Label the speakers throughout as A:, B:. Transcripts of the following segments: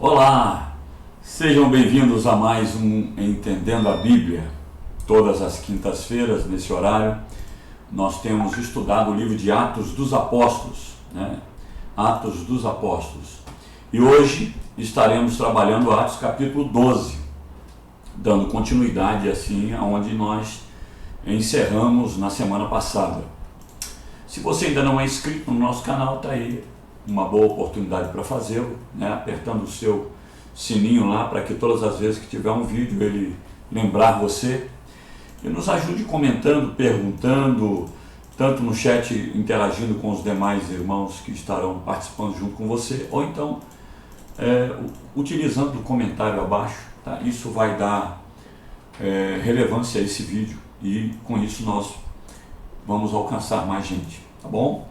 A: Olá, sejam bem-vindos a mais um Entendendo a Bíblia. Todas as quintas-feiras, nesse horário, nós temos estudado o livro de Atos dos Apóstolos, Atos dos Apóstolos. E hoje estaremos trabalhando Atos capítulo 12, dando continuidade assim aonde nós encerramos na semana passada. Se você ainda não é inscrito no nosso canal, está aí uma boa oportunidade para fazê-lo, apertando o seu sininho lá para que todas as vezes que tiver um vídeo ele lembrar você, e nos ajude comentando, perguntando, tanto no chat, interagindo com os demais irmãos que estarão participando junto com você, ou então utilizando o comentário abaixo, tá? Isso vai dar relevância a esse vídeo e com isso nós vamos alcançar mais gente, tá bom?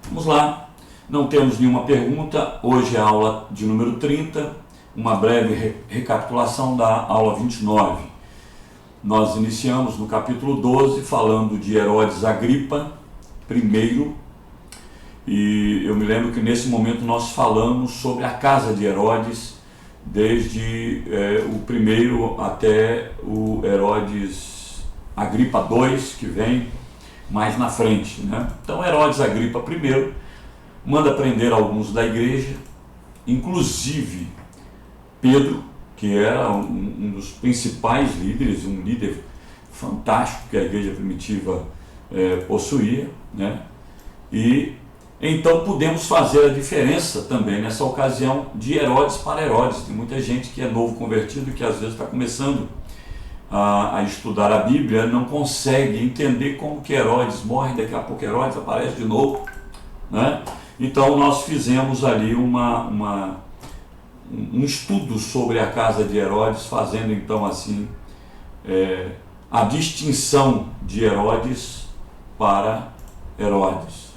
A: Vamos lá. Não temos nenhuma pergunta. Hoje é a aula de número 30, uma breve recapitulação da aula 29. Nós iniciamos no capítulo 12 falando de Herodes Agripa I, e eu me lembro que nesse momento nós falamos sobre a casa de Herodes, desde o primeiro até o Herodes Agripa II, que vem mais na frente, Então Herodes Agripa I manda prender alguns da igreja, inclusive Pedro, que era um dos principais líderes, um líder fantástico que a igreja primitiva possuía, E então podemos fazer a diferença também nessa ocasião de Herodes para Herodes. Tem muita gente que é novo convertido, que às vezes está começando a estudar a Bíblia, não consegue entender como que Herodes morre, daqui a pouco Herodes aparece de novo, Então nós fizemos ali um estudo sobre a casa de Herodes, fazendo então assim a distinção de Herodes para Herodes.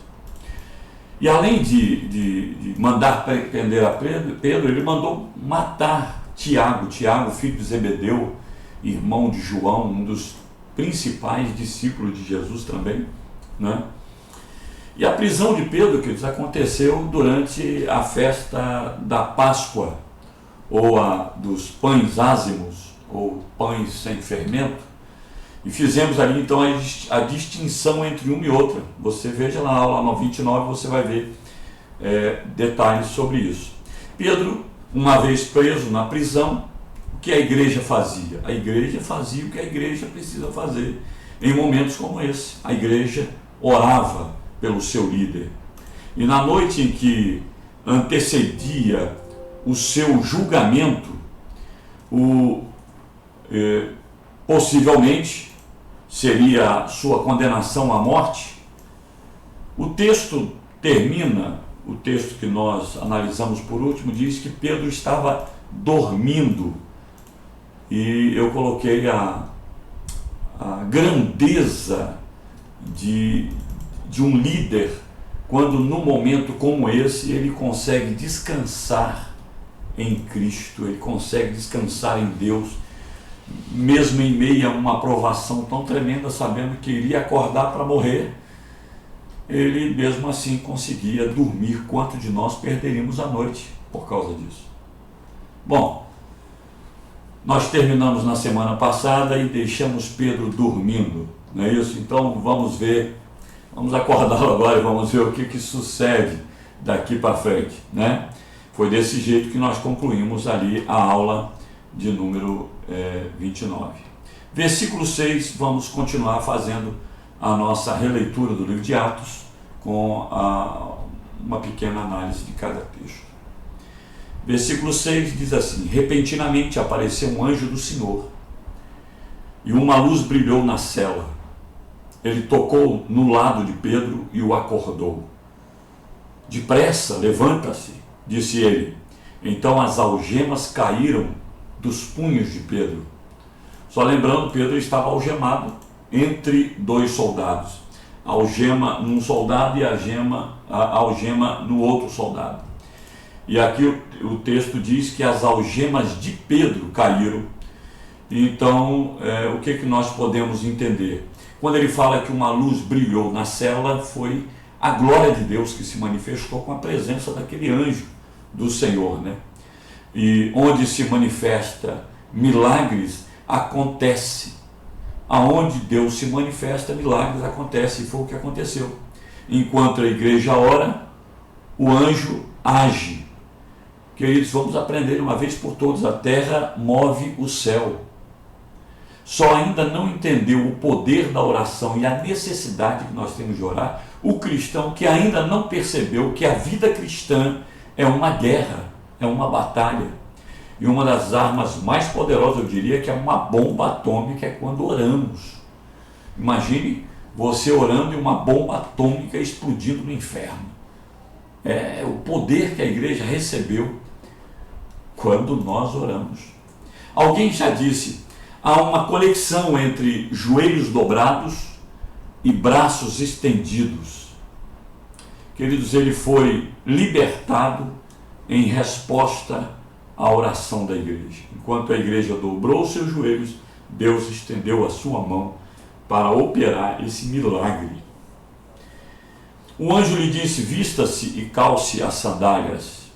A: E além de mandar prender a Pedro, ele mandou matar Tiago, filho de Zebedeu, irmão de João, um dos principais discípulos de Jesus também, E a prisão de Pedro, que aconteceu durante a festa da Páscoa, ou a dos pães ázimos, ou pães sem fermento, e fizemos ali então a distinção entre uma e outra. Você veja na aula 29, você vai ver detalhes sobre isso. Pedro, uma vez preso na prisão, o que a igreja fazia? A igreja fazia o que a igreja precisa fazer em momentos como esse. A igreja orava pelo seu líder. E na noite em que antecedia o seu julgamento, possivelmente seria sua condenação à morte, o texto termina, o texto que nós analisamos por último, diz que Pedro estava dormindo. E eu coloquei a grandeza de um líder, quando num momento como esse ele consegue descansar em Cristo, ele consegue descansar em Deus, mesmo em meio a uma provação tão tremenda, sabendo que iria acordar para morrer, ele mesmo assim conseguia dormir. Quanto de nós perderíamos a noite por causa disso? Bom, nós terminamos na semana passada e deixamos Pedro dormindo, não é isso? Então vamos acordá-lo agora e vamos ver o que sucede daqui para frente, Foi desse jeito que nós concluímos ali a aula de número 29. Versículo 6, vamos continuar fazendo a nossa releitura do livro de Atos com uma pequena análise de cada texto. Versículo 6 diz assim: repentinamente apareceu um anjo do Senhor e uma luz brilhou na cela. Ele tocou no lado de Pedro e o acordou. Depressa, levanta-se, disse ele. Então as algemas caíram dos punhos de Pedro. Só lembrando, Pedro estava algemado entre dois soldados. A algema num soldado e a algema no outro soldado. E aqui o texto diz que as algemas de Pedro caíram. Então, o que nós podemos entender? Quando ele fala que uma luz brilhou na cela, foi a glória de Deus que se manifestou com a presença daquele anjo do Senhor, e onde se manifesta milagres, acontece. Aonde Deus se manifesta, milagres acontecem, e foi o que aconteceu. Enquanto a igreja ora, o anjo age. Queridos, vamos aprender uma vez por todas: a terra move o céu. Só ainda não entendeu o poder da oração e a necessidade que nós temos de orar o cristão que ainda não percebeu que a vida cristã é uma guerra, é uma batalha. E uma das armas mais poderosas, eu diria, que é uma bomba atômica, é quando oramos. Imagine você orando e uma bomba atômica explodindo no inferno. É o poder que a igreja recebeu quando nós oramos. Alguém já disse: há uma conexão entre joelhos dobrados e braços estendidos. Queridos, ele foi libertado em resposta à oração da igreja. Enquanto a igreja dobrou seus joelhos, Deus estendeu a sua mão para operar esse milagre. O anjo lhe disse: vista-se e calce as sandálias.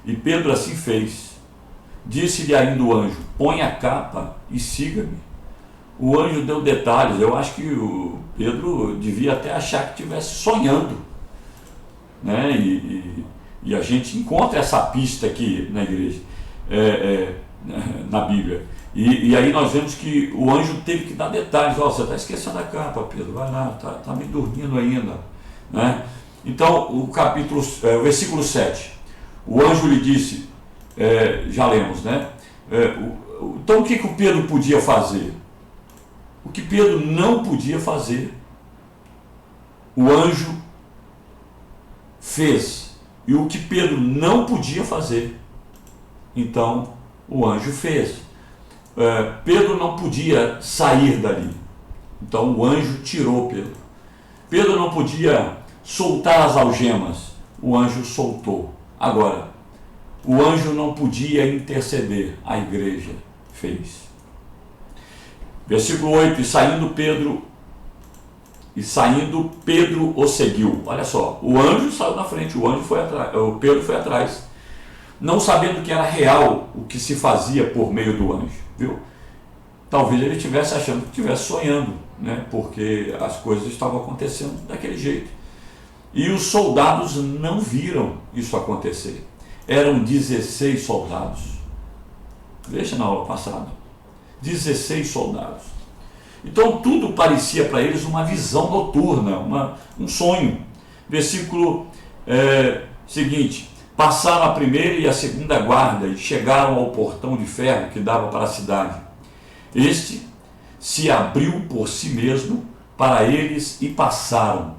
A: E Pedro assim fez. Disse-lhe ainda o anjo: põe a capa e siga-me. O anjo deu detalhes. Eu acho que o Pedro devia até achar que estivesse sonhando, né? E a gente encontra essa pista aqui na igreja, na Bíblia. E aí nós vemos que o anjo teve que dar detalhes. Você está esquecendo a capa, Pedro, vai lá, está me dormindo ainda, né? Então, o versículo 7, o anjo lhe disse, já lemos, né? Então, o que o Pedro podia fazer? O que Pedro não podia fazer, o anjo fez. E o que Pedro não podia fazer, então o anjo fez. Pedro não podia sair dali, então o anjo tirou Pedro. Pedro não podia soltar as algemas, o anjo soltou. Agora, o anjo não podia interceder, a igreja fez. Versículo 8, e saindo Pedro o seguiu. Olha só, o anjo saiu na frente, o Pedro foi atrás, não sabendo que era real o que se fazia por meio do anjo, viu? Talvez ele estivesse achando que estivesse sonhando, né? Porque as coisas estavam acontecendo daquele jeito. E os soldados não viram isso acontecer. Eram 16 soldados. Veja na aula passada. 16 soldados. Então tudo parecia para eles uma visão noturna, um sonho. Versículo seguinte: passaram a primeira e a segunda guarda e chegaram ao portão de ferro que dava para a cidade. Este se abriu por si mesmo para eles e passaram.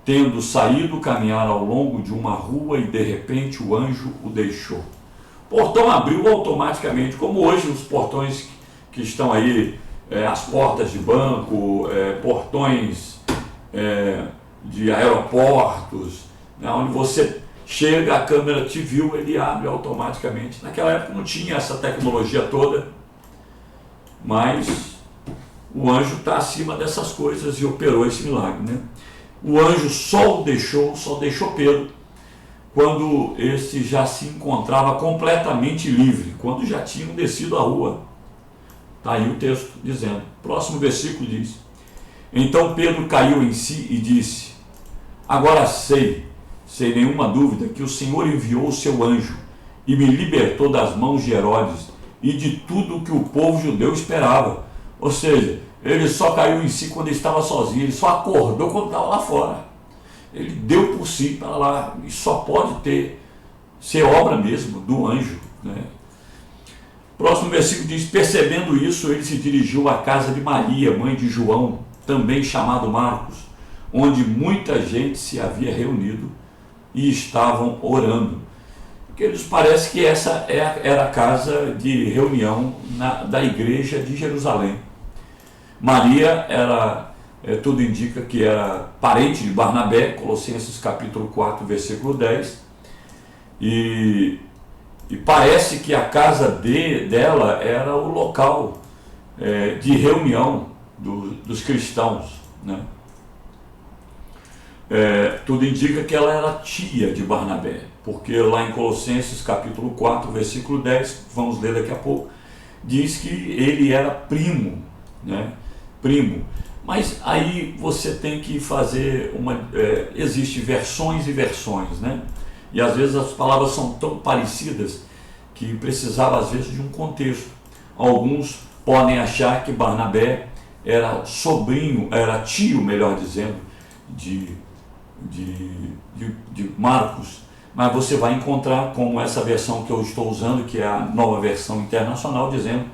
A: Tendo saído, caminharam ao longo de uma rua e de repente o anjo o deixou. O portão abriu automaticamente, como hoje os portões que estão aí, as portas de banco, portões de aeroportos, né, onde você chega, a câmera te viu, ele abre automaticamente. Naquela época não tinha essa tecnologia toda, mas o anjo está acima dessas coisas e operou esse milagre, né? O anjo só deixou Pedro quando este já se encontrava completamente livre, quando já tinham descido a rua. Está aí o texto dizendo. Próximo versículo diz: então Pedro caiu em si e disse: agora sei, sem nenhuma dúvida, que o Senhor enviou o seu anjo e me libertou das mãos de Herodes e de tudo o que o povo judeu esperava. Ou seja, ele só caiu em si quando estava sozinho, ele só acordou quando estava lá fora. Ele deu por si para lá, e só pode ser obra mesmo do anjo, né? Próximo versículo diz: percebendo isso, ele se dirigiu à casa de Maria, mãe de João, também chamado Marcos, onde muita gente se havia reunido e estavam orando. Porque eles parece que essa era a casa de reunião da igreja de Jerusalém. Maria tudo indica que era parente de Barnabé, Colossenses capítulo 4, versículo 10, e parece que a casa dela era o local de reunião dos cristãos, né? tudo indica que ela era tia de Barnabé, porque lá em Colossenses capítulo 4, versículo 10, vamos ler daqui a pouco, diz que ele era primo, né? Primo. Mas aí você tem que fazer existe versões e versões, né? E às vezes as palavras são tão parecidas que precisava às vezes de um contexto. Alguns podem achar que Barnabé era sobrinho, era tio, melhor dizendo, de Marcos, mas você vai encontrar, como essa versão que eu estou usando, que é a Nova Versão Internacional, dizendo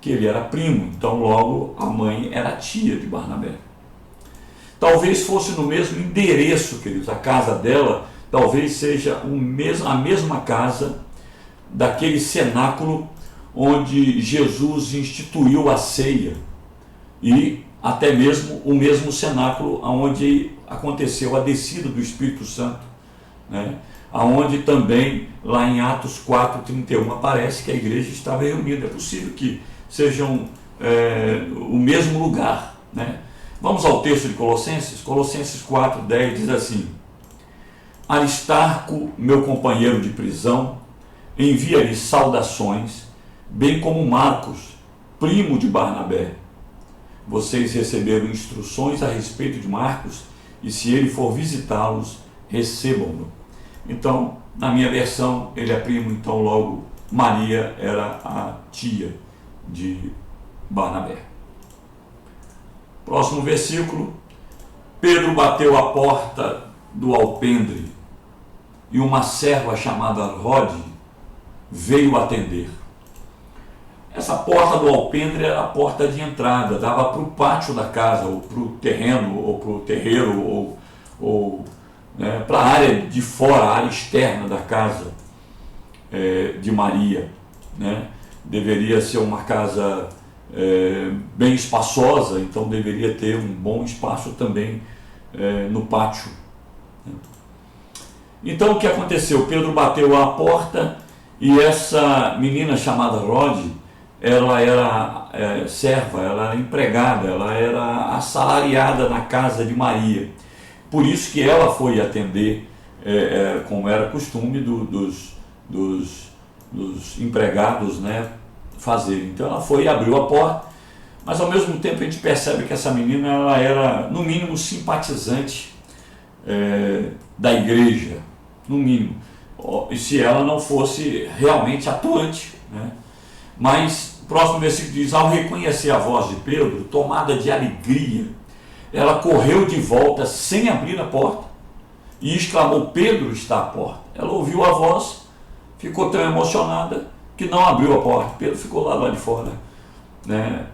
A: que ele era primo, então logo a mãe era tia de Barnabé. Talvez fosse no mesmo endereço, queridos, a casa dela talvez seja a mesma casa daquele cenáculo onde Jesus instituiu a ceia, e até mesmo o mesmo cenáculo onde aconteceu a descida do Espírito Santo, né? Onde também, lá em Atos 4:31, aparece que a igreja estava reunida. É possível que sejam o mesmo lugar, né? Vamos ao texto de Colossenses. Colossenses 4:10 diz assim: Aristarco, meu companheiro de prisão, envia-lhe saudações, bem como Marcos, primo de Barnabé. Vocês receberam instruções a respeito de Marcos, e se ele for visitá-los, recebam-no. Então, na minha versão, ele é primo, então logo Maria era a tia de Barnabé. Próximo versículo: Pedro bateu a porta do alpendre, e uma serva chamada Rode veio atender. Essa porta do alpendre era a porta de entrada, dava para o pátio da casa, ou para o terreno, ou para o terreiro, ou para a área de fora, a área externa da casa de Maria, né? Deveria ser uma casa bem espaçosa, então deveria ter um bom espaço também no pátio. Então o que aconteceu? Pedro bateu a porta, e essa menina chamada Rode, ela era serva, ela era empregada, ela era assalariada na casa de Maria. Por isso que ela foi atender, como era costume dos empregados, né, fazer. Então ela foi e abriu a porta, mas ao mesmo tempo a gente percebe que essa menina ela era, no mínimo, simpatizante da igreja, no mínimo, e se ela não fosse realmente atuante, né? Mas o próximo versículo diz: ao reconhecer a voz de Pedro, tomada de alegria, ela correu de volta sem abrir a porta e exclamou: Pedro está à porta. Ela ouviu a voz, ficou tão emocionada que não abriu a porta. Pedro ficou lá de fora, né?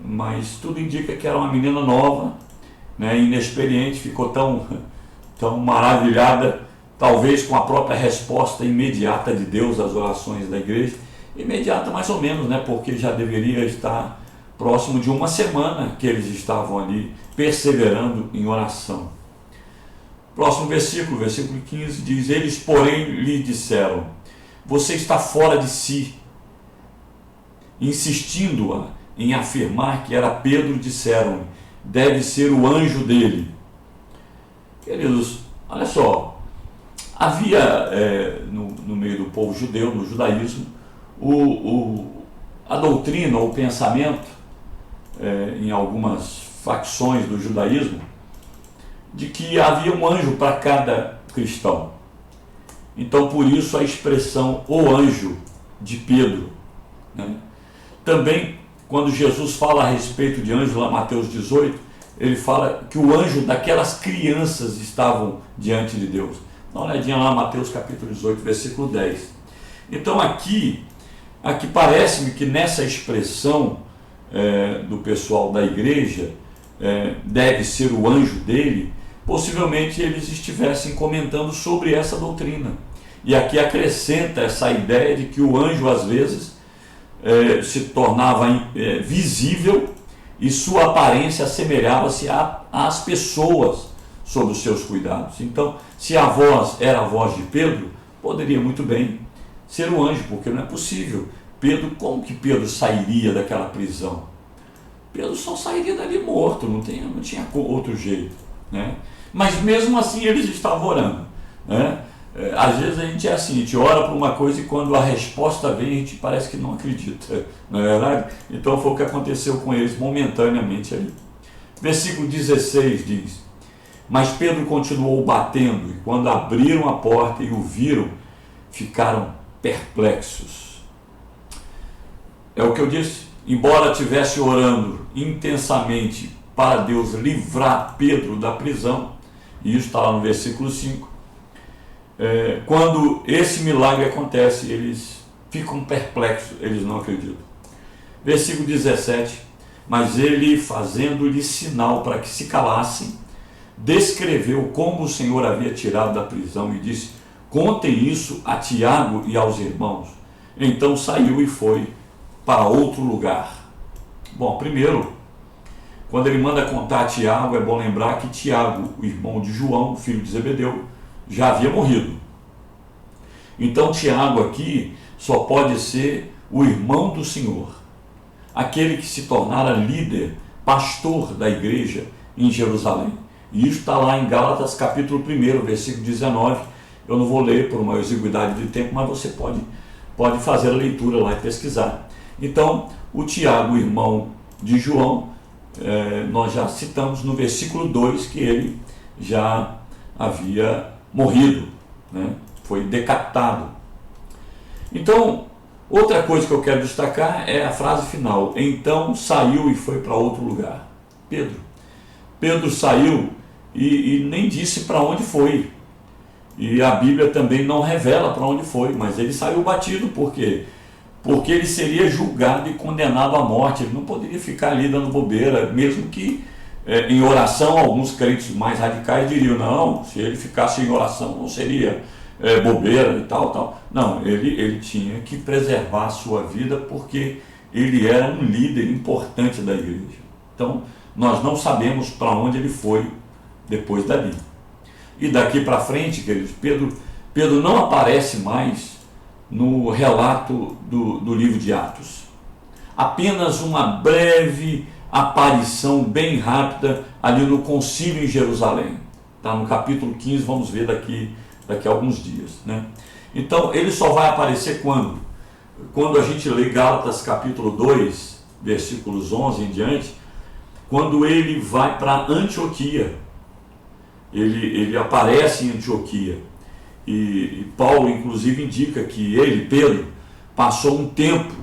A: Mas tudo indica que era uma menina nova, né, inexperiente, ficou tão maravilhada, talvez com a própria resposta imediata de Deus às orações da igreja. Imediata mais ou menos, né, porque já deveria estar próximo de uma semana que eles estavam ali perseverando em oração. Próximo versículo, versículo 15, diz: eles, porém, lhe disseram: você está fora de si. Insistindo-a em afirmar que era Pedro, disseram: deve ser o anjo dele. Queridos, olha só, havia no meio do povo judeu, no judaísmo, a doutrina ou o pensamento, em algumas facções do judaísmo, de que havia um anjo para cada cristão. Então, por isso a expressão o anjo de Pedro, né? Também, quando Jesus fala a respeito de anjo, lá em Mateus 18, ele fala que o anjo daquelas crianças estavam diante de Deus. Dá uma olhadinha lá, Mateus capítulo 18, versículo 10. Então aqui parece-me que nessa expressão do pessoal da igreja, deve ser o anjo dele, possivelmente eles estivessem comentando sobre essa doutrina. E aqui acrescenta essa ideia de que o anjo às vezes se tornava visível e sua aparência assemelhava-se às pessoas sob os seus cuidados. Então, se a voz era a voz de Pedro, poderia muito bem ser o anjo, porque não é possível. Pedro, como que Pedro sairia daquela prisão? Pedro só sairia dali morto, não tinha outro jeito, né? Mas mesmo assim eles estavam orando, né? Às vezes a gente é assim, a gente ora por uma coisa e quando a resposta vem a gente parece que não acredita, não é verdade? Então foi o que aconteceu com eles momentaneamente ali. Versículo 16 diz: mas Pedro continuou batendo, e quando abriram a porta e o viram, ficaram perplexos. É o que eu disse, embora estivesse orando intensamente para Deus livrar Pedro da prisão, e isso está lá no versículo 5, quando esse milagre acontece, eles ficam perplexos, eles não acreditam. Versículo 17: mas ele, fazendo-lhe sinal para que se calassem, descreveu como o Senhor havia tirado da prisão e disse: contem isso a Tiago e aos irmãos. Então saiu e foi para outro lugar. Bom, primeiro, quando ele manda contar a Tiago, é bom lembrar que Tiago, o irmão de João, filho de Zebedeu, já havia morrido. Então Tiago aqui só pode ser o irmão do Senhor, aquele que se tornara líder, pastor da igreja em Jerusalém. E isso está lá em Gálatas capítulo 1, versículo 19. Eu não vou ler por uma exiguidade de tempo, mas você pode fazer a leitura lá e pesquisar. Então, o Tiago, irmão de João, nós já citamos no versículo 2 que ele já havia morrido, né? Foi decapitado. Então, outra coisa que eu quero destacar é a frase final: então saiu e foi para outro lugar. Pedro saiu e nem disse para onde foi. E a Bíblia também não revela para onde foi, mas ele saiu batido. Por quê? Porque ele seria julgado e condenado à morte. Ele não poderia ficar ali dando bobeira, mesmo que em oração, alguns crentes mais radicais diriam: não, se ele ficasse em oração não seria bobeira e tal. Não, ele tinha que preservar a sua vida porque ele era um líder importante da igreja. Então, nós não sabemos para onde ele foi depois dali. E daqui para frente, queridos, Pedro não aparece mais no relato do livro de Atos. Apenas uma breve aparição bem rápida ali no concílio em Jerusalém. Está no capítulo 15, vamos ver daqui a alguns dias, né? Então, ele só vai aparecer quando? Quando a gente lê Gálatas capítulo 2, versículos 11 em diante, quando ele vai para Antioquia. Ele aparece em Antioquia. E Paulo, inclusive, indica que ele, Pedro, passou um tempo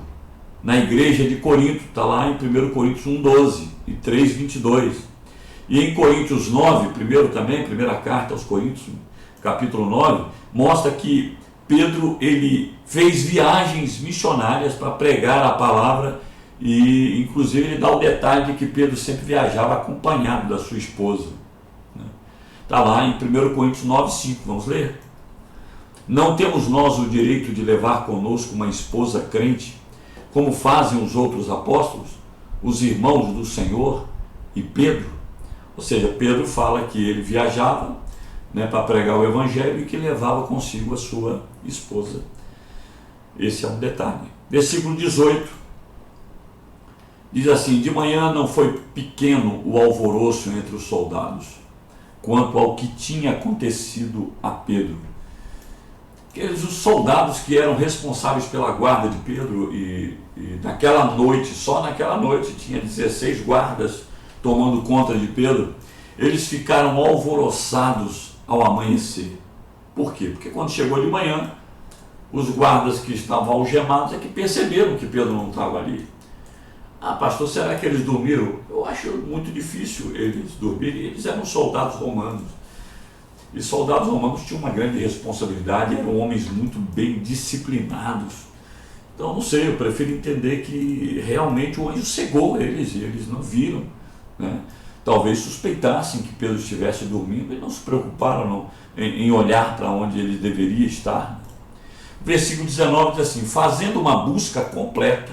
A: na igreja de Corinto. Está lá em 1 Coríntios 1,12 e 3,22. E em Coríntios 9, primeira carta aos Coríntios, capítulo 9, mostra que Pedro ele fez viagens missionárias para pregar a palavra. E inclusive ele dá o detalhe de que Pedro sempre viajava acompanhado da sua esposa. Está lá em 1 Coríntios 9,5, vamos ler? Não temos nós o direito de levar conosco uma esposa crente, como fazem os outros apóstolos, os irmãos do Senhor e Pedro? Ou seja, Pedro fala que ele viajava, né, para pregar o evangelho e que levava consigo a sua esposa. Esse é um detalhe. Versículo 18. Diz assim: de manhã não foi pequeno o alvoroço entre os soldados, quanto ao que tinha acontecido a Pedro. Aqueles os soldados que eram responsáveis pela guarda de Pedro, e naquela noite, só naquela noite, tinha 16 guardas tomando conta de Pedro, eles ficaram alvoroçados ao amanhecer. Por quê? Porque quando chegou de manhã, os guardas que estavam algemados é que perceberam que Pedro não estava ali. Ah, pastor, será que eles dormiram? Eu acho muito difícil eles dormirem. Eles eram soldados romanos. E soldados romanos tinham uma grande responsabilidade, eram homens muito bem disciplinados. Então, não sei, eu prefiro entender que realmente o anjo cegou eles e eles não viram, né? Talvez suspeitassem que Pedro estivesse dormindo e não se preocuparam em olhar para onde ele deveria estar. Versículo 19 diz assim: fazendo uma busca completa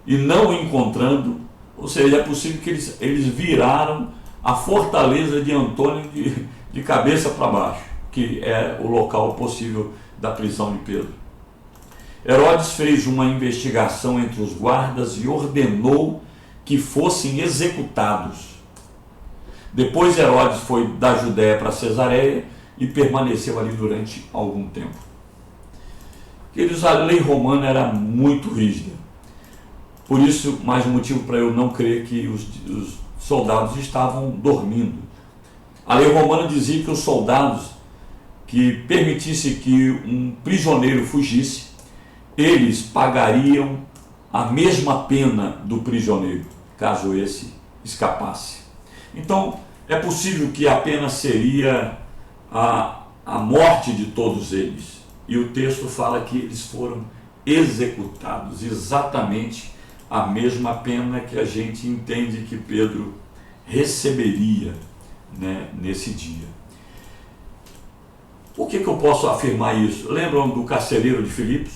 A: e não encontrando, ou seja, é possível que eles viraram a fortaleza de Antônio de cabeça para baixo, que é o local possível da prisão de Pedro. Herodes fez uma investigação entre os guardas e ordenou que fossem executados. Depois Herodes foi da Judéia para Cesareia e permaneceu ali durante algum tempo. Queridos, a lei romana era muito rígida. Por isso, mais um motivo para eu não crer que os soldados estavam dormindo. A lei romana dizia que os soldados que permitissem que um prisioneiro fugisse, eles pagariam a mesma pena do prisioneiro, caso esse escapasse. Então, é possível que a pena seria a morte de todos eles. E o texto fala que eles foram executados, exatamente a mesma pena que a gente entende que Pedro receberia, né, nesse dia. Por que eu posso afirmar isso? Lembram do carcereiro de Filipos?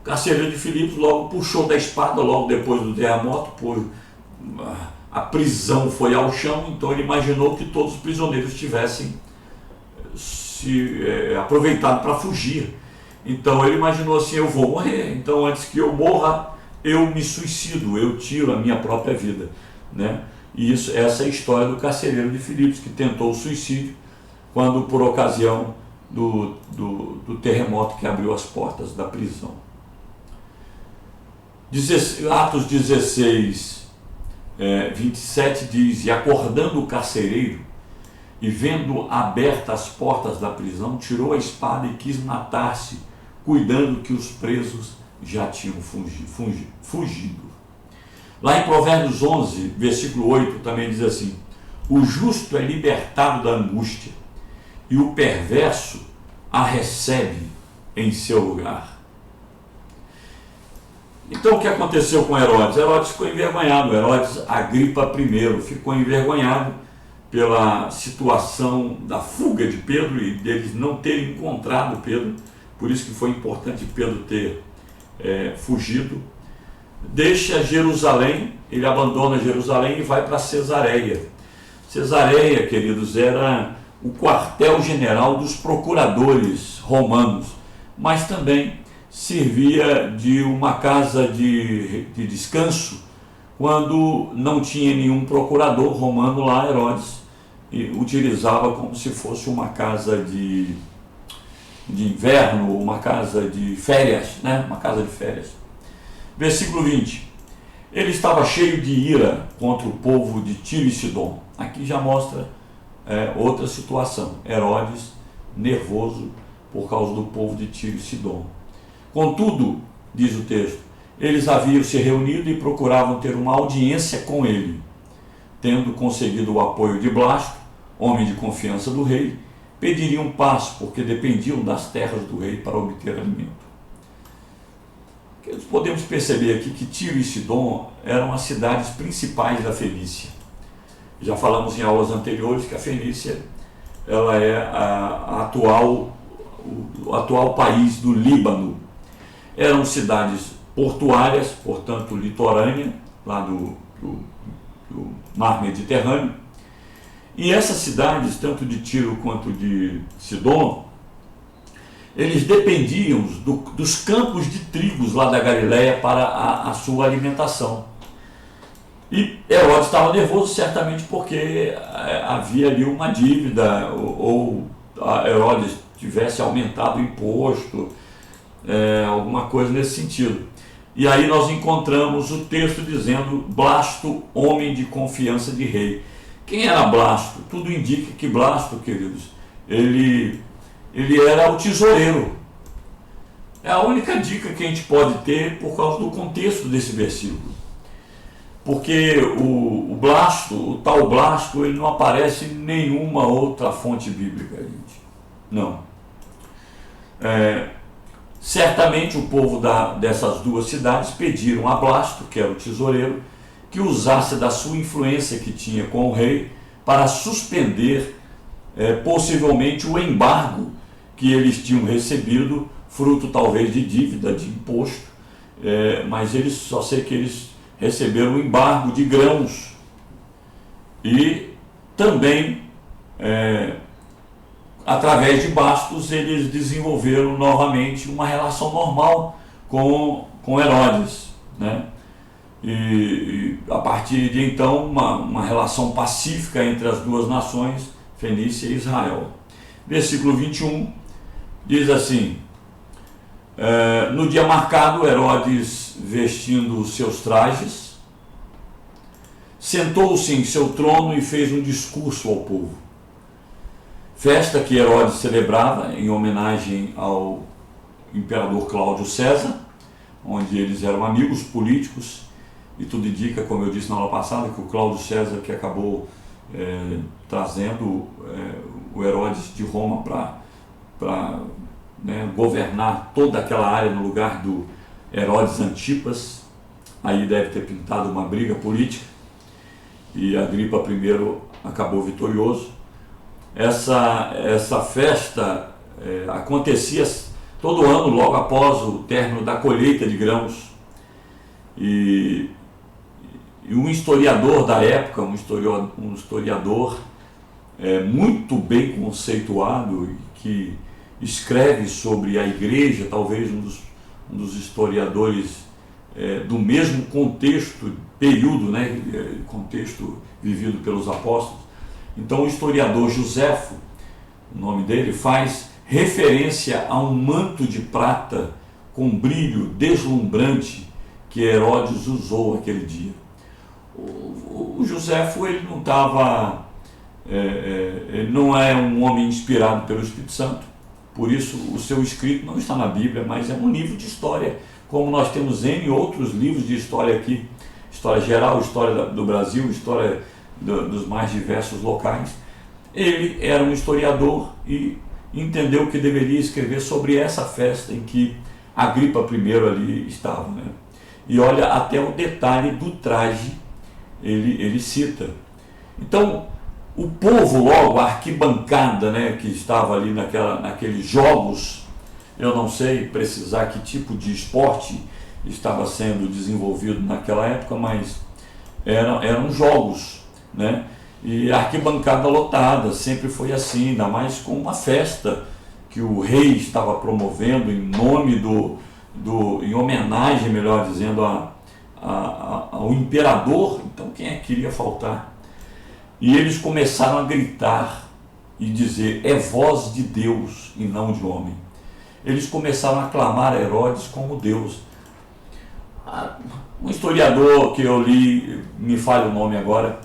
A: O carcereiro de Filipos logo puxou da espada, logo depois do terremoto, a prisão foi ao chão, então ele imaginou que todos os prisioneiros tivessem se aproveitado para fugir. Então ele imaginou assim: eu vou morrer, então antes que eu morra, eu me suicido, eu tiro a minha própria vida, né? E essa é a história do carcereiro de Filipos, que tentou o suicídio quando, por ocasião do terremoto que abriu as portas da prisão. Atos 16, 27 diz: e acordando o carcereiro e vendo abertas as portas da prisão, tirou a espada e quis matar-se, cuidando que os presos já tinham fugido. Lá em Provérbios 11, versículo 8, também diz assim: o justo é libertado da angústia, e o perverso a recebe em seu lugar. Então o que aconteceu com Herodes? Herodes ficou envergonhado. Herodes Agripa I ficou envergonhado pela situação da fuga de Pedro e deles não terem encontrado Pedro. Por isso que foi importante Pedro ter fugido. Deixa Jerusalém, ele abandona Jerusalém e vai para Cesareia. Cesareia, queridos, era o quartel-general dos procuradores romanos, mas também servia de uma casa de descanso quando não tinha nenhum procurador romano lá. Herodes utilizava como se fosse uma casa de inverno, uma casa de férias, né? Uma casa de férias. Versículo 20. Ele estava cheio de ira contra o povo de Tiro e Sidom. Aqui já mostra outra situação. Herodes nervoso por causa do povo de Tiro e Sidom. Contudo, diz o texto, eles haviam se reunido e procuravam ter uma audiência com ele. Tendo conseguido o apoio de Blasto, homem de confiança do rei, pediriam paz, porque dependiam das terras do rei para obter alimento. Podemos perceber aqui que Tiro e Sidom eram as cidades principais da Fenícia. Já falamos em aulas anteriores que a Fenícia ela é o atual país do Líbano. Eram cidades portuárias, portanto litorânea, lá do mar Mediterrâneo. E essas cidades, tanto de Tiro quanto de Sidom, eles dependiam dos campos de trigos lá da Galileia para a sua alimentação. E Herodes estava nervoso certamente porque havia ali uma dívida, ou Herodes tivesse aumentado o imposto, alguma coisa nesse sentido. E aí nós encontramos o texto dizendo: Blasto, homem de confiança de rei. Quem era Blasto? Tudo indica que Blasto, queridos, ele era o tesoureiro. É a única dica que a gente pode ter por causa do contexto desse versículo. Porque o Blasto, o tal Blasto, ele não aparece em nenhuma outra fonte bíblica, gente. Não. Certamente o povo dessas duas cidades pediram a Blasto, que era o tesoureiro, que usasse da sua influência que tinha com o rei para suspender possivelmente o embargo que eles tinham recebido, fruto talvez de dívida, de imposto, mas só sei que eles receberam o embargo de grãos e também através de Bastos eles desenvolveram novamente uma relação normal com Herodes, né? e a partir de então uma relação pacífica entre as duas nações, Fenícia e Israel. Versículo 21 diz assim: no dia marcado, Herodes, vestindo os seus trajes, sentou-se em seu trono e fez um discurso ao povo. Festa que Herodes celebrava em homenagem ao imperador Cláudio César, onde eles eram amigos políticos, e tudo indica, como eu disse na aula passada, que o Cláudio César que acabou trazendo o Herodes de Roma para governar toda aquela área no lugar do Herodes Antipas. Aí deve ter pintado uma briga política, e Agripa I acabou vitorioso. Essa festa acontecia todo ano, logo após o término da colheita de grãos, e um historiador da época, um historiador muito bem conceituado, que escreve sobre a igreja, talvez um dos historiadores do mesmo contexto, período, contexto vivido pelos apóstolos. Então o historiador Joséfo, o nome dele, faz referência a um manto de prata com brilho deslumbrante que Herodes usou aquele dia. O Joséfo, ele não estava, ele não é um homem inspirado pelo Espírito Santo, por isso o seu escrito não está na Bíblia, mas é um livro de história, como nós temos N outros livros de história aqui, história geral, história do Brasil, história dos mais diversos locais. Ele era um historiador e entendeu que deveria escrever sobre essa festa em que Agripa I ali estava, E olha, até o detalhe do traje ele cita. Então, o povo logo, a arquibancada, que estava ali naqueles jogos, eu não sei precisar que tipo de esporte estava sendo desenvolvido naquela época, mas eram jogos, E a arquibancada lotada, sempre foi assim, ainda mais com uma festa que o rei estava promovendo em nome em homenagem, melhor dizendo, ao imperador. Então quem é que queria faltar? E eles começaram a gritar e dizer: é voz de Deus e não de homem. Eles começaram a aclamar Herodes como Deus. Um historiador que eu li, me falha o nome agora,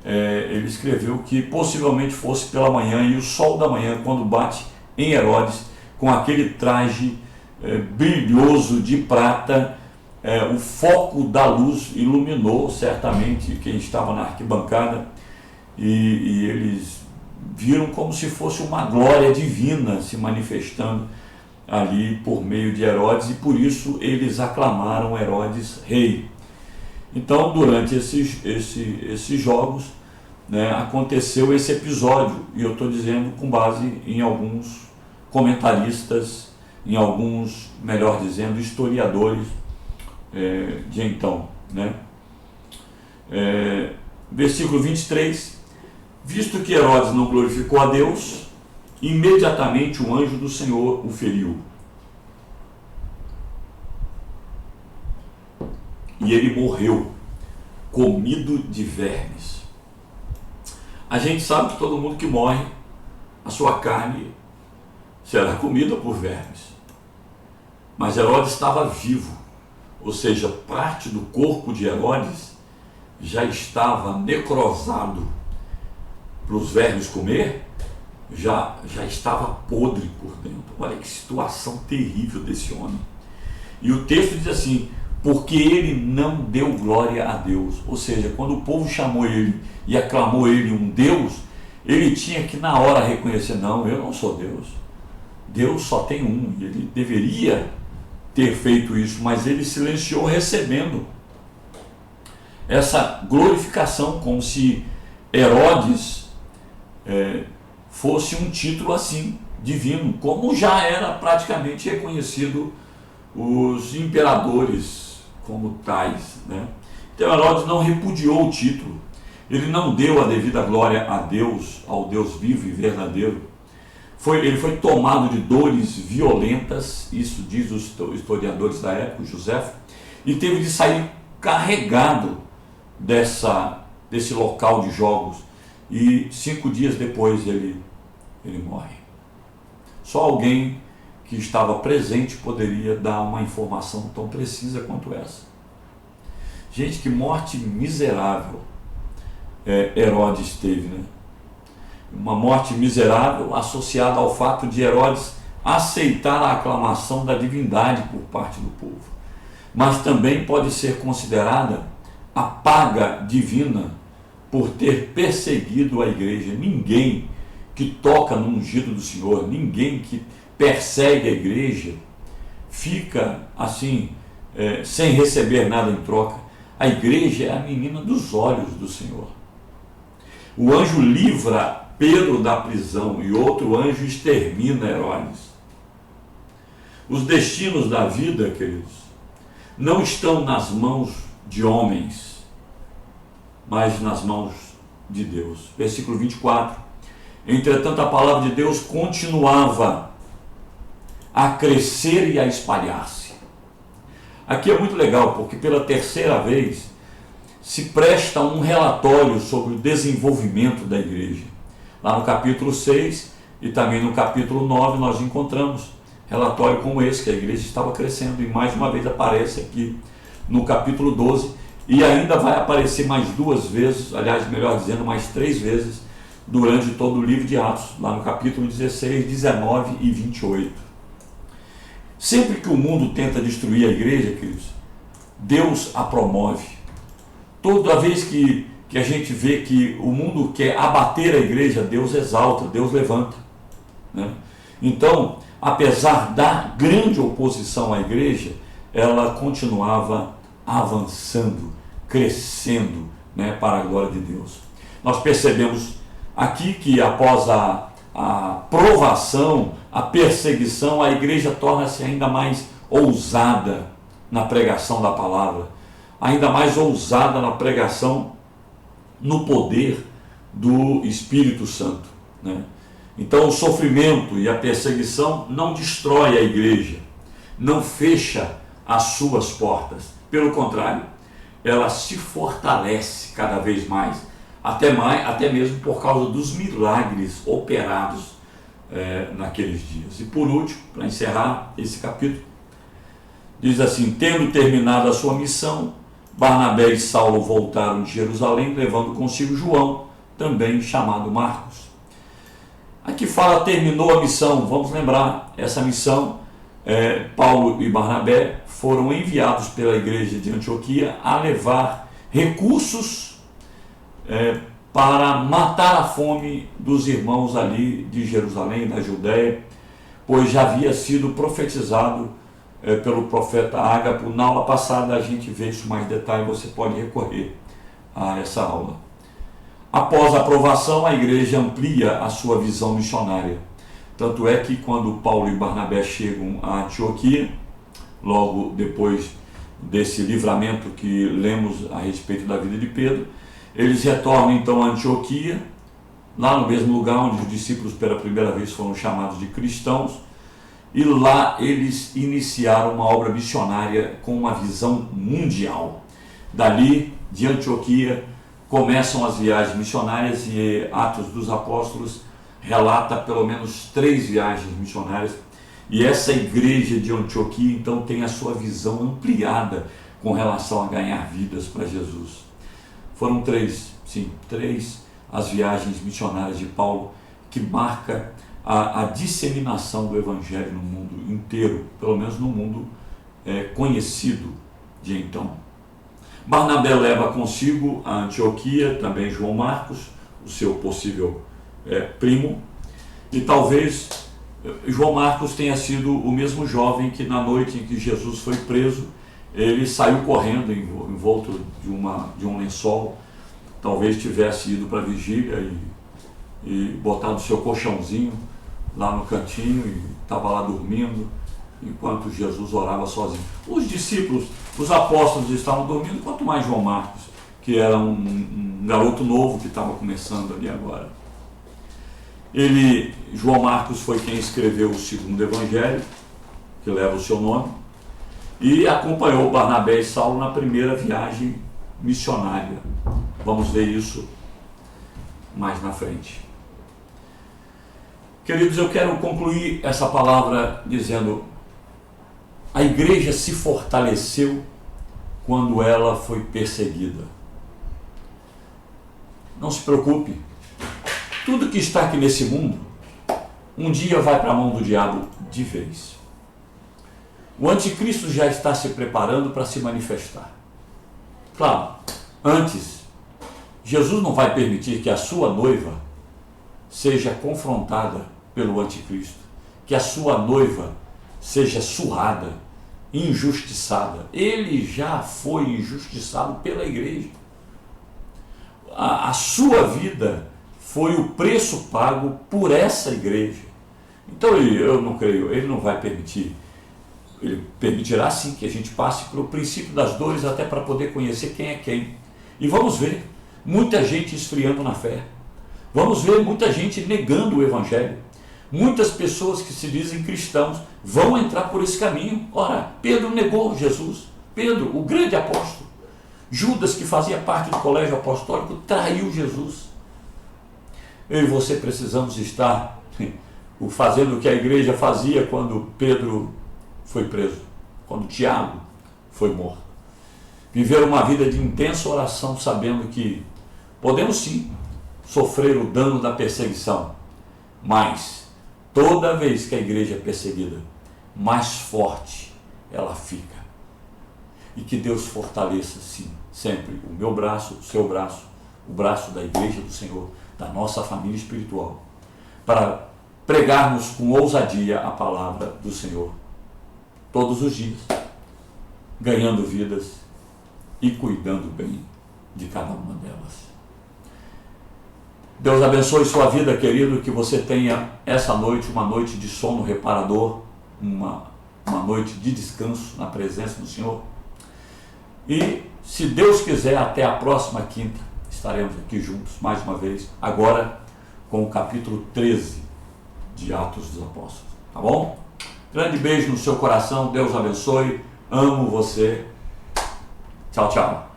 A: ele escreveu que possivelmente fosse pela manhã, e o sol da manhã, quando bate em Herodes, com aquele traje brilhoso de prata, o foco da luz iluminou certamente quem estava na arquibancada, e eles viram como se fosse uma glória divina se manifestando ali por meio de Herodes, e por isso eles aclamaram Herodes rei. Então, durante esses jogos, aconteceu esse episódio, e eu estou dizendo com base em alguns comentaristas, em alguns, melhor dizendo, historiadores de então. Versículo 23: visto que Herodes não glorificou a Deus, imediatamente o anjo do Senhor o feriu, e ele morreu, comido de vermes. A gente sabe que todo mundo que morre, a sua carne será comida por vermes. Mas Herodes estava vivo, ou seja, parte do corpo de Herodes já estava necrosado para os vermes comer, já estava podre por dentro. Olha que situação terrível desse homem. E o texto diz assim: porque ele não deu glória a Deus. Ou seja, quando o povo chamou ele e aclamou ele um Deus, ele tinha que na hora reconhecer: não, eu não sou Deus. Deus só tem um. Ele deveria ter feito isso, mas ele silenciou, recebendo essa glorificação, como se Herodes fosse um título assim, divino, como já era praticamente reconhecido os imperadores como tais. Então Herodes não repudiou o título, ele não deu a devida glória a Deus, ao Deus vivo e verdadeiro. Ele foi tomado de dores violentas, isso diz os historiadores da época, Joséfo, e teve de sair carregado desse local de jogos, e 5 dias depois ele morre. Só alguém que estava presente poderia dar uma informação tão precisa quanto essa. Gente, que morte miserável Herodes teve, né? Uma morte miserável associada ao fato de Herodes aceitar a aclamação da divindade por parte do povo. Mas também pode ser considerada a paga divina por ter perseguido a igreja. Ninguém que toca no ungido do Senhor, ninguém que persegue a igreja, fica assim, sem receber nada em troca. A igreja é a menina dos olhos do Senhor. O anjo livra Pedro da prisão e outro anjo extermina Herodes. Os destinos da vida, queridos, não estão nas mãos de homens, mas nas mãos de Deus. Versículo 24. Entretanto, a palavra de Deus continuava a crescer e a espalhar-se. Aqui é muito legal, porque pela terceira vez se presta um relatório sobre o desenvolvimento da igreja. Lá no capítulo 6 e também no capítulo 9 nós encontramos relatório como esse, que a igreja estava crescendo, e mais uma vez aparece aqui no capítulo 12, e ainda vai aparecer mais 2 vezes, aliás, melhor dizendo, mais 3 vezes, durante todo o livro de Atos, lá no capítulo 16, 19 e 28. Sempre que o mundo tenta destruir a igreja, queridos, Deus a promove. Toda vez que a gente vê que o mundo quer abater a igreja, Deus exalta, Deus levanta, né? Então, apesar da grande oposição à igreja, ela continuava avançando, crescendo, né, para a glória de Deus. Nós percebemos aqui que após a provação, a perseguição, a igreja torna-se ainda mais ousada na pregação da palavra, ainda mais ousada na pregação no poder do Espírito Santo, né? Então o sofrimento e a perseguição não destrói a igreja, não fecha as suas portas. Pelo contrário, ela se fortalece cada vez mais, até mesmo por causa dos milagres operados naqueles dias. E por último, para encerrar esse capítulo, diz assim: tendo terminado a sua missão, Barnabé e Saulo voltaram de Jerusalém, levando consigo João, também chamado Marcos. Aqui fala, terminou a missão. Vamos lembrar, essa missão, Paulo e Barnabé foram enviados pela igreja de Antioquia a levar recursos para matar a fome dos irmãos ali de Jerusalém, da Judéia, pois já havia sido profetizado pelo profeta Ágapo. Na aula passada a gente vê isso mais detalhe, você pode recorrer a essa aula. Após a aprovação, a igreja amplia a sua visão missionária. Tanto é que quando Paulo e Barnabé chegam a Antioquia, logo depois desse livramento que lemos a respeito da vida de Pedro, eles retornam então a Antioquia, lá no mesmo lugar onde os discípulos pela primeira vez foram chamados de cristãos, e lá eles iniciaram uma obra missionária com uma visão mundial. Dali, de Antioquia, começam as viagens missionárias, e Atos dos Apóstolos relata pelo menos 3 viagens missionárias, e essa igreja de Antioquia então tem a sua visão ampliada com relação a ganhar vidas para Jesus. Foram 3 as viagens missionárias de Paulo, que marca a disseminação do evangelho no mundo inteiro, pelo menos no mundo conhecido de então. Barnabé leva consigo a Antioquia também João Marcos, o seu possível primo, e talvez João Marcos tenha sido o mesmo jovem que na noite em que Jesus foi preso, ele saiu correndo envolto de um lençol, talvez tivesse ido para a vigília e botado o seu colchãozinho lá no cantinho e estava lá dormindo, enquanto Jesus orava sozinho. Os discípulos, os apóstolos estavam dormindo, quanto mais João Marcos, que era um garoto novo que estava começando ali agora. João Marcos foi quem escreveu o segundo evangelho, que leva o seu nome, e acompanhou Barnabé e Saulo na primeira viagem missionária. Vamos ver isso mais na frente. Queridos, eu quero concluir essa palavra dizendo: a igreja se fortaleceu quando ela foi perseguida. Não se preocupe, tudo que está aqui nesse mundo, um dia vai para a mão do diabo de vez. O anticristo já está se preparando para se manifestar. Claro, antes, Jesus não vai permitir que a sua noiva seja confrontada pelo anticristo, que a sua noiva seja surrada, injustiçada. Ele já foi injustiçado pela igreja. A sua vida foi o preço pago por essa igreja. Então eu não creio, ele não vai permitir. Ele permitirá sim que a gente passe pelo princípio das dores até para poder conhecer quem é quem. E vamos ver muita gente esfriando na fé. Vamos ver muita gente negando o evangelho. Muitas pessoas que se dizem cristãos vão entrar por esse caminho. Ora, Pedro negou Jesus. Pedro, o grande apóstolo. Judas, que fazia parte do colégio apostólico, traiu Jesus. Eu e você precisamos estar fazendo o que a igreja fazia quando Pedro foi preso, quando Tiago foi morto. Viver uma vida de intensa oração, sabendo que podemos sim sofrer o dano da perseguição, mas toda vez que a igreja é perseguida, mais forte ela fica. E que Deus fortaleça sim, sempre o meu braço, o seu braço, o braço da igreja do Senhor, da nossa família espiritual, para pregarmos com ousadia a palavra do Senhor todos os dias, ganhando vidas e cuidando bem de cada uma delas. Deus abençoe sua vida, querido, que você tenha essa noite uma noite de sono reparador, uma noite de descanso na presença do Senhor. E, se Deus quiser, até a próxima quinta estaremos aqui juntos, mais uma vez, agora com o capítulo 13 de Atos dos Apóstolos. Tá bom? Grande beijo no seu coração, Deus abençoe, amo você. Tchau, tchau.